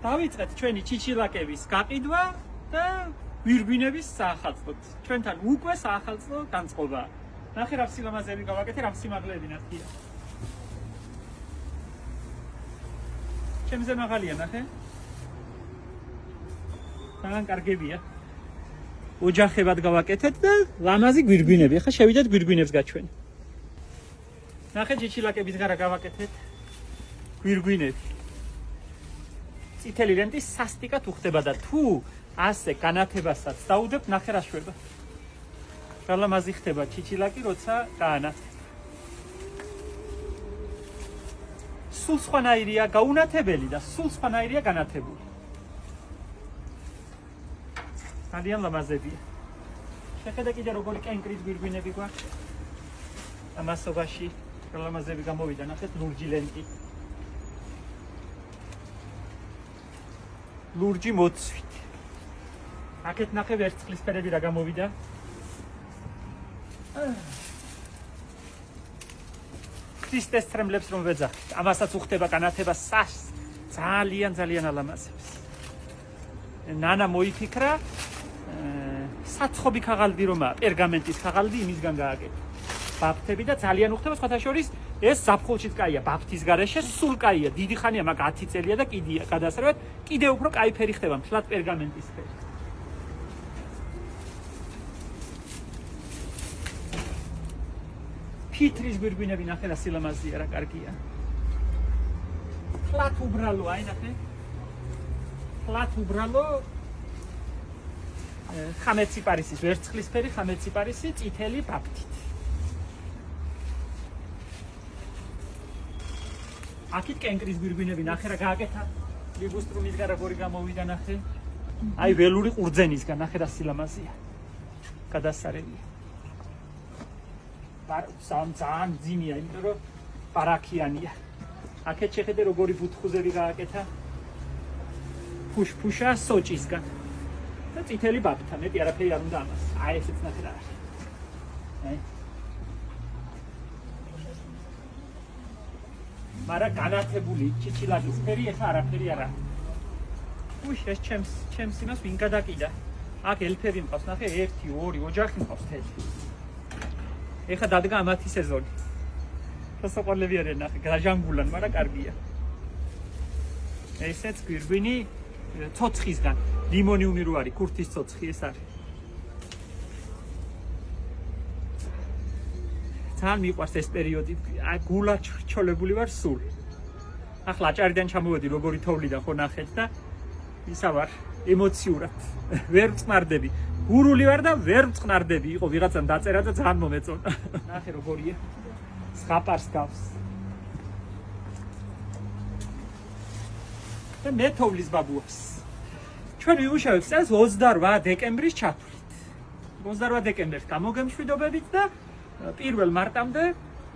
დავიწყეთ ჩვენი ჩიჩილაკების გაყიდვა და ვირგვინების საახალწლოდ. ჩვენთან უკვე საახალწლო განწყობა. ნახე რა სილამაზები გავაკეთე, რა სიმაღლეები ნახია. ჩემზე მაღალია ნახე. თან კარგებია. ოჯახებად გავაკეთეთ და ლამაზი გვირგვინები. ახლა შევიდეთ გვირგვინებს გაჩვენ. ნახე ჩიჩილაკების გარა გავაკეთეთ გვირგვინები. წითელი ლენტის სასტიკად უხდება და თუ ასე განათებასაც დაუდებთ, ნახე რა შვება. რა ლამაზი ხდება ჩიჩილაკი, როცა გაანათებთ. სულ სხვანაირია გაუნათებელი და სულ სხვანაირია განათებული. ძალიან ლამაზებია. შეხედე კიდე როგორი კენკრის გვირგვინები გვაქვს. ამასობაში რა ლამაზები გამოვიდა, ნახეთ ლურჯი ლენტი. ლურჯი მოცვით. აქეთ ნახე ვერცხლისფერები რა გამოვიდა. ქრისტეს ცრემლებს რომ ვეძახით, ამასაც უხდება განათება ძალიან ალამაზებს. ნანა მოიფიქრა საცხობი ქაღალდი რომაა, პერგამენტის ქაღალდი იმისგან გააკეთა. ბაფთები და ძალიან უხდება სხვათა შორის ეს ზაფხულშიც კაია, ბაფთის გარეშე სულ კაია, დიდი ხანია, მაგ 10 წელია და კიდია გადასრევად, კიდე უფრო კაი ფერი ხდება, მთლად პერგამენტის ფერი. ფიტრის გვირგვინები ნახე რა სილამაზია, რა კარგია. ფლათ უბრალო, აი ნახე. ფლათ უბრალო ხამეციპარისის, ვერცხლისფერი ხამეციპარისი, წითელი ბაფთით. აქეთ კენკრის გვირგვინები ნახე რა გააკეთა. ლიგუსტრუმის გარა გორი გამოვიდა ნახე. აი ველური ყურძენისგან ნახე რა სილამაზია. გადასარევია. ძალიან ძიმია, იმიტომ რომ პარაქიანია. აქეთ შეხედე როგორი ბუთხუზები გააკეთა. ფუშფუშა სოჭისგან. და წითელი ბაფთა, მეტი არაფერი არ უნდა ამას. აი ესეც ნახე რა არის. მარა განათებული ჩიჩილაკის ფერი ეხა არაფერი არ არის. უშ ეს ჩემს იმას ვინ გადაკიდა. აქ ელფები მყავს, ნახე 1 2 ოჯახი მყავს თეთრი. ეხა დადგა ამათი სეზონი. სასოყოლები არიან ნახე, გაჟანგულან, მარა კარგია. ესეც გვირგვინი ცოცხისგან, ლიმონიუმი რო არის, ქურთის ცოცხი ეს არის. ძალიან მიყვარს ეს პერიოდი, გულა ჩოლებული ვარ სულ. ახლა აჭარიდან ჩამოვედი როგორი თოვლიდან ხო ნახეთ და ისა ვარ ემოციურად. ვერ ვწყნარდები. გურული ვარ და ვერ ვწყნარდები. იყო ვიღაცამ დაწერა და ძალიან მომეწონა. ნახე როგორია. ზღაპარს გავს. და მე თოვლის ბაბუას. ჩვენ ვიმუშავებთ წელს 28 დეკემბრის ჩათვლით. 28 დეკემბერს გამოგემშვიდობებით და 1 მარტამდე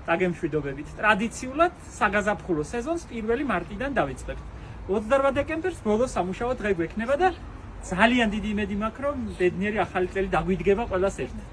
დაგემშვიდობებით. ტრადიციულად საგაზაფხულო სეზონს 1 მარტიდან დავიწყებთ. 28 დეკემბერს ბოლო სამუშაო დღე გვექნება და ძალიან დიდი იმედი მაქვს, რომ ბედნიერი ახალი წელი დაგვიდგება ყველას ერთად.